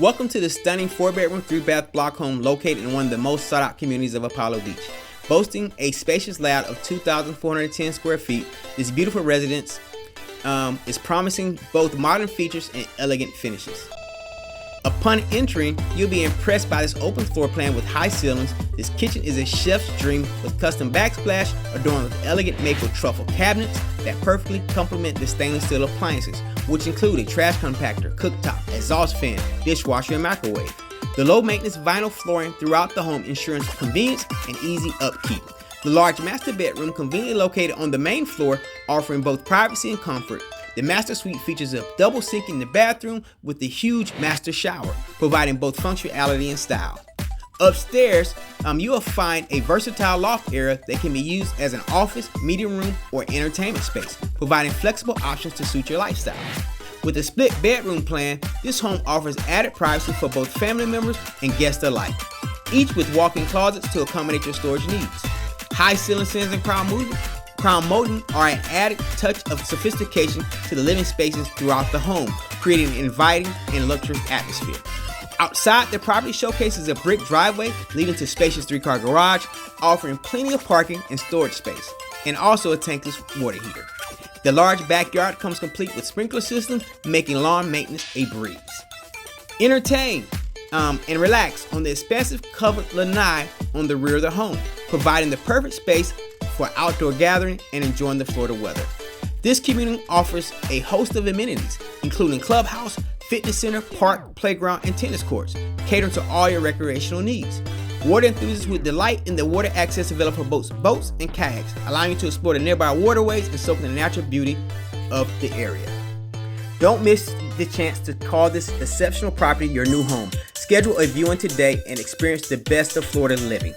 Welcome to the stunning 4-bedroom, 3-bath block home located in one of the most sought-out communities of Apollo Beach. Boasting a spacious layout of 2,410 square feet, this beautiful residence is promising both modern features and elegant finishes. Upon entering, you'll be impressed by this open floor plan with high ceilings. This kitchen is a chef's dream with custom backsplash adorned with elegant maple truffle cabinets that perfectly complement the stainless steel appliances, which include a trash compactor, cooktop, exhaust fan, dishwasher, and microwave. The low-maintenance vinyl flooring throughout the home ensures convenience and easy upkeep. The large master bedroom, conveniently located on the main floor, offering both privacy and comfort. The master suite features a double sink in the bathroom with the huge master shower, providing both functionality and style. Upstairs, you will find a versatile loft area that can be used as an office, meeting room, or entertainment space, providing flexible options to suit your lifestyle. With a split bedroom plan, this home offers added privacy for both family members and guests alike, each with walk-in closets to accommodate your storage needs. High ceiling fans and crown molding are an added touch of sophistication to the living spaces throughout the home, creating an inviting and luxurious atmosphere. Outside, the property showcases a brick driveway leading to spacious 3-car garage, offering plenty of parking and storage space, and also a tankless water heater. The large backyard comes complete with sprinkler systems, making lawn maintenance a breeze. Entertain and relax on the expansive covered lanai on the rear of the home, providing the perfect space for outdoor gathering and enjoying the Florida weather. This community offers a host of amenities, including clubhouse, fitness center, park, playground, and tennis courts, catering to all your recreational needs. Water enthusiasts will delight in the water access available for boats and kayaks, allowing you to explore the nearby waterways and soak in the natural beauty of the area. Don't miss the chance to call this exceptional property your new home. Schedule a viewing today and experience the best of Florida living.